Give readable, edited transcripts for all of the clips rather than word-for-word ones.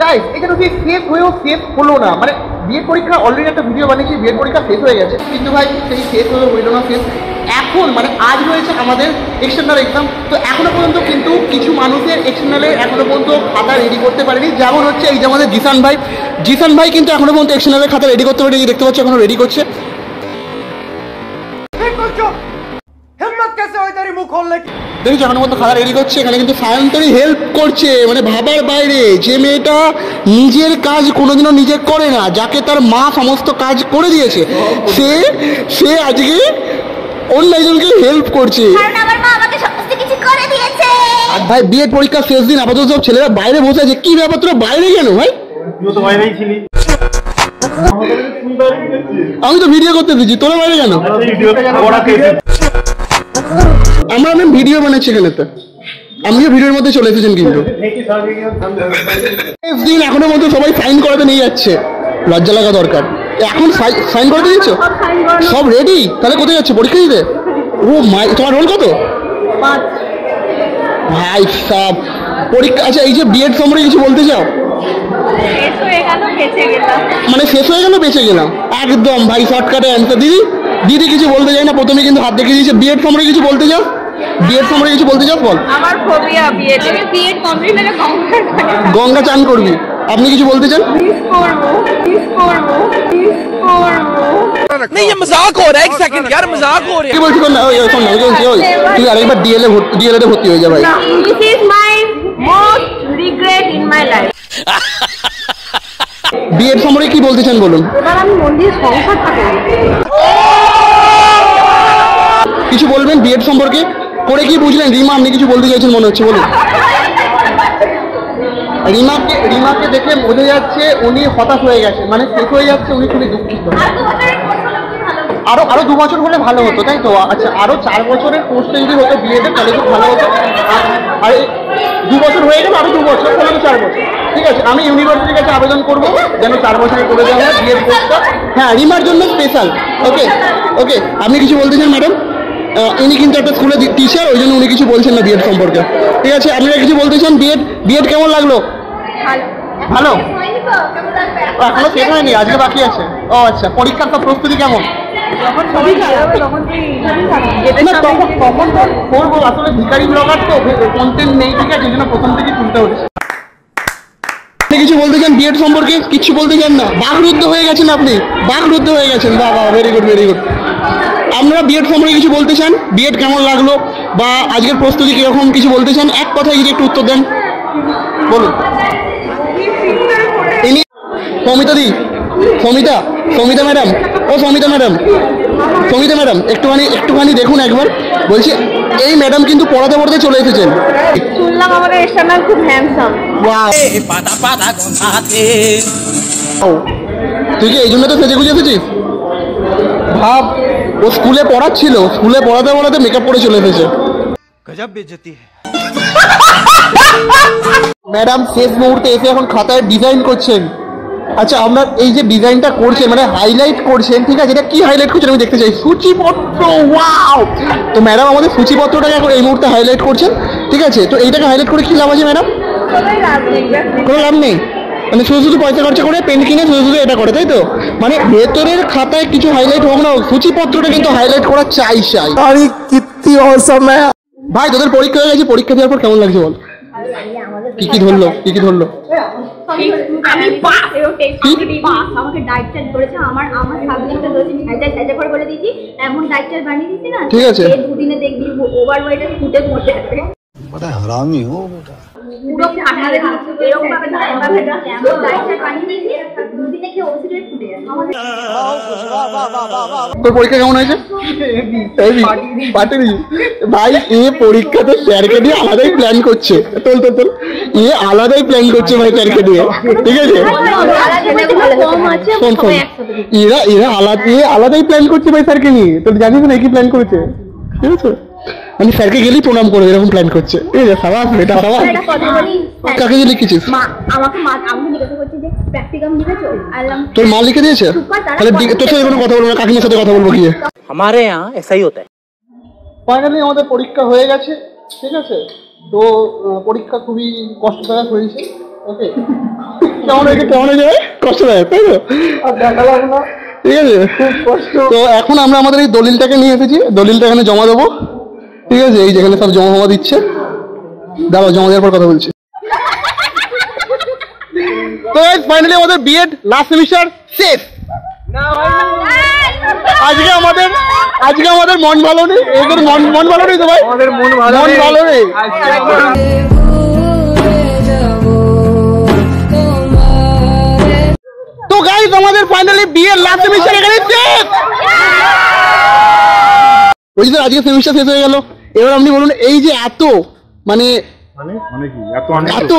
Guys এখানে কি safe হয়েও সেফ হলো না, মানে বিএড পরীক্ষা অলরেডি একটা ভিডিও বানিয়েছি, বিএড পরীক্ষা শেষ হয়ে গেছে, কিন্তু ভাই সেই শেষ হলো না শেষ। এখন মানে আজ রয়েছে আমাদের এক্সটার্নাল এক্সাম, তো এখনো পর্যন্ত কিন্তু কিছু মানুষের এক্সটার্নালে এখনো পর্যন্ত খাতা রেডি করতে পারেনি, যেমন হচ্ছে এই যে আমাদের জিসান ভাই কিন্তু এখনো পর্যন্ত এক্সটার্নালের খাতা রেডি করতে পারেনি, দেখতে পাচ্ছি এখনো রেডি করছে। দেখেছো এখনো পর্যন্ত খাতা রেডি করছে, এখানে কিন্তু সায়ন্তনী হেল্প করছে, মানে ভাবার বাইরে। যে মেয়েটা নিজের কাজ কোনোদিনও নিজে করে না, যাকে তার মা সমস্ত কাজ করে দিয়েছে, সে আজকে অন্য একজনকে হেল্প করছে। আর ভাই বিএড পরীক্ষা শেষ দিন, আপাতত সব ছেলেরা বাইরে বসে আছে। কি ব্যাপার, তোরা বাইরে কেন ভাই? আমি তো ভিডিও করতে দিচ্ছি, তোরা বাইরে কেন? আমরা ভিডিও বানাচ্ছি এখানে, তো আমিও ভিডিওর মধ্যে চলে এসেছেন, কিন্তু দিন এখনো মধ্যে সবাই সাইন করাতে নিয়ে যাচ্ছে, লজ্জা লাগা দরকার। এখন সাইন করাতে দিচ্ছ, সব রেডি? তাহলে কোথায় যাচ্ছে পরীক্ষা দিতে? ও মাই, তোমার রোল কত ভাই সব পরীক্ষা? আচ্ছা এই যে বিএড সম্পর্কে কিছু বলতে চাও? মানে শেষ হয়ে গেল বেঁচে গেলাম, একদম ভাই শর্টকাটে অ্যান্সার। দিদি কিছু বলতে চাই না, প্রথমে কিন্তু হাত দেখিয়ে দিয়েছে। বিএড সম্পর্কে কিছু বলতে চাও? বিএড সম্পর্কে কিছু বলতে চাও? বল। আমার ফোবিয়া বিএড, আমি বিএড কমপ্লিট হলে গঙ্গা চান করবি। আপনি কিছু বলতে চান? नहीं ये मजाक हो रहा है, एक सेकंड यार मजाक हो रहा है। কি বলছিস? না ওই শোন না, তুই আরেকবার ডিএলএড ভর্তি হয়ে যা ভাই। This is my most regret in my life. BEd সম্পর্কে কি বলতে চান বলুন? এবার আমি মন্দির সংসারটা করি। কিছু বলবেন বিএড সম্পর্কে? করে কি বুঝলেন? রিমা আপনি কিছু বলতে চাইছেন মনে হচ্ছে, বলুন। রিমাকে দেখে বোঝা যাচ্ছে উনি হতাশ হয়ে গেছে, মানে শেষ হয়ে যাচ্ছে, উনি খুবই দুঃখিত। আরো 2 বছর হলে ভালো হতো, তাই তো? আচ্ছা আরো 4 বছরের কোর্সটা যদি হতো বিএড এর, তাহলে খুব ভালো হতো। আর 2 বছর হয়ে গেল, আরো 2 বছর তাহলে 4 বছর। ঠিক আছে, আমি ইউনিভার্সিটির কাছে আবেদন করবো যেন 4 বছরে করে দেওয়া হয় বিএড কোর্সটা। হ্যাঁ, রিমার জন্য স্পেশাল। ওকে ওকে, আপনি কিছু বলতে চান ম্যাডাম? ইনি কিন্তু একটা স্কুলে টিচার, ওই জন্য উনি কিছু বলছেন না বিএড সম্পর্কে। ঠিক আছে, আপনারা কিছু বলতে চান? বিএড কেমন লাগলো? ভালো। এখনো শেষ হয়নি, আজকে বাকি আছে। ও আচ্ছা, পরীক্ষার সব প্রস্তুতি কেমন? তখন করবো, আসলে ভিখারি ব্লগার তো, কন্টেন্ট নেই, ঠিক আছে, এই জন্য প্রথম থেকে তুলতে হচ্ছে। কিছু বলতে চান বিএড সম্পর্কে? কিছু বলতে চান না? বাকরুদ্ধ হয়ে গেছেন আপনি, বাকরুদ্ধ হয়ে গেছেন। বাবা, ভেরি গুড ভেরি গুড। আপনারা বিএড সম্পর্কে কিছু বলতে চান? বিএড কেমন লাগলো বা আজকের প্রস্তুতি কিরকম, কিছু বলতে চান? এক কথায় যদি একটু উত্তর দেন, বলুন। সমিতা ম্যাডাম, ও সমিতা ম্যাডাম একটুখানি দেখুন একবার। বলছি এই ম্যাডাম কিন্তু পড়াতে চলে এসেছেন। শুনলাম আমাদের এক্সটার্নাল খুব হ্যান্ডসাম। তুই কি এই জন্য তো সেজে গুজে এসেছিস? ভাব, ও স্কুলে পড়াচ্ছিল, স্কুলে পড়াতে মেকআপ করে চলে এসেছে। गजब बेइज्जती है। ম্যাডাম শেষ মুহূর্তে এসে এখন খাতায় ডিজাইন করছেন। আচ্ছা, আপনার এই যে ডিজাইনটা করছেন, মানে হাইলাইট করছেন, ঠিক আছে, এটা কি হাইলাইট করছেন আমি দেখতে চাই। সূচিপত্র, ওয়াও! তো ম্যাডাম আমাদের সূচিপত্রটাকে এখন এই মুহূর্তে হাইলাইট করছেন, ঠিক আছে। তো এইটাকে হাইলাইট করে কি লাভ আছে ম্যাডাম? কোনো লাভ নেই, মানে শুধু পয়সা খরচা করে পেন কিনে শুধু এটা করে, তাই তো? মানে ভেতরের খাতায় কিছু হাইলাইট হোক না, সূচিপত্রটা কিন্তু হাইলাইট করা চাই। আরে কিত্তি অসম ভাই। তোদের পরীক্ষা হয়ে গেছে, পরীক্ষা দেওয়ার পর কেমন লাগছে বল? কি ধরলো? আমি পাস, আমাকে ডাইটটা করেছে, আমার সাবজেক্টে ধরেছি, ছাইটা করে বলে দিয়েছি, এমন ডাইটটা বানিয়ে দিয়েছি না, ঠিক আছে, এই দুদিনে দেখবি ওভারওয়েটে ফুটে পড়ে যাবে। बड़ा हरामी हो बेटा। পুরো ফাটা দেখি এরকম ভাবে এমন ডাইটটা বানিয়ে দিয়েছি, দুদিনে খেয়ে ওষুধে ফুটে যাবে। তোর পরীক্ষা কেমন হয়েছে? ভাই এ পরীক্ষা তো স্যারকে দিয়ে আলাদাই প্ল্যান করছে। তোল এ আলাদাই প্ল্যান করছে ভাই স্যারকে দিয়ে, ঠিক আছে। এরা আলাদাই প্ল্যান করছে ভাই স্যারকে নিয়ে। তোর জানিস না কি প্ল্যান করেছে, ঠিক আছে? মানে স্যারকে গেলেই প্রণাম করো, এরকম প্ল্যান করছে। এই যে সাবাস বেটা, সাবাস। কাকে দিয়ে লিখেছিস? তোর মা লিখে দিয়েছে? তাহলে তোর সাথে কোনো কথা বলবো না, কাকিমার সাথে কথা বলবো গিয়ে। हमारे यहाँ ऐसा ही होता है। ফাইনালি আমাদের পরীক্ষা হয়ে গেছে, ঠিক আছে। তো পরীক্ষা খুবই কষ্টদায়ক হয়েছে। ওকে, কেমন হয়েছে কষ্ট লাগে তাই তো ঠিক আছে তো এখন আমরা আমাদের এই দলিলটাকে নিয়ে এসেছি, দলিলটা এখানে জমা দেবো, ঠিক আছে? এই যেখানে সব জমা দিচ্ছে, দাঁড়াও জমা দেওয়ার পর কথা বলছি। তো ফাইনালি আমাদের বিএড লাস্ট সেমিস্টার শেষ। আজকে আমাদের মন ভালো নেই, এদের মন ভালো নেই তো ভাই, আমাদের মন ভালো নেই। তো গাইস আমাদের ফাইনালি বিএড লাস্ট সেমিস্টার এখানে শেষ। ওই যে আজকে সেমিস্টার শেষ হয়ে গেল, এবার আপনি বলুন এই যে এত মানে এত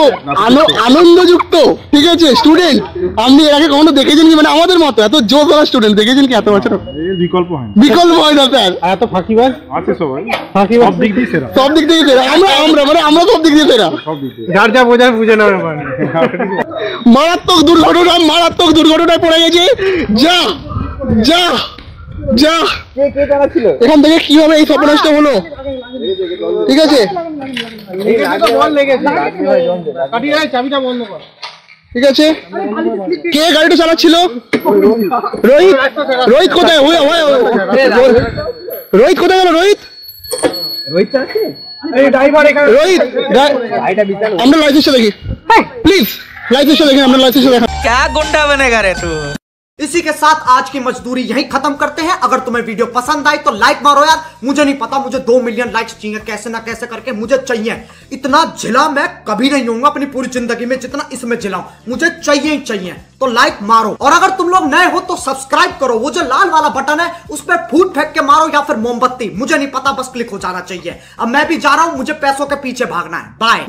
আনন্দযুক্ত, ঠিক আছে স্টুডেন্ট, আপনি এর আগে কখনো দেখেছেন কি? মানে আমাদের মতো এত জোর করা স্টুডেন্ট দেখেছেন কি এত বছর? বিকল্প হয় না স্যার, এত ফাঁকিবাজ আছে সবাই, সব দিক দিয়ে সেরা, আমরা মানে আমরা সব দিক দিয়ে সেরা, যার যা বোঝায় বুঝে নেবে। মারাত্মক দুর্ঘটনায় পড়ে গেছে। যা এখান থেকে কিভাবে এই সর্বনাশটা হলো, ঠিক আছে? ঠিক আছে, কে গাড়িটা চালাচ্ছিল? রোহিত কোথায়? রোহিত কোথায় গেল? রোহিত আমরা লাইসেন্সটা দেখি প্লিজ, লাইসেন্সটা দেখি, আমরা লাইসেন্সটা দেখা। क्या गुंडा बनेगा रे तू? इसी के साथ आज की मजदूरी यहीं खत्म करते हैं। अगर तुम्हें वीडियो पसंद आई तो लाइक मारो यार, मुझे नहीं पता, मुझे 2 मिलियन लाइक्स चाहिए, कैसे ना कैसे करके मुझे चाहिए। इतना झिला मैं कभी नहीं होऊंगा अपनी पूरी जिंदगी में जितना इसमें झिलाऊं, मुझे चाहिए ही चाहिए। तो लाइक मारो, और अगर तुम लोग नए हो तो सब्सक्राइब करो, वो जो लाल वाला बटन है उस पर फूट फेंक के मारो या फिर मोमबत्ती, मुझे नहीं पता, बस क्लिक हो जाना चाहिए। अब मैं भी जा रहा हूं, मुझे पैसों के पीछे भागना है। बाय।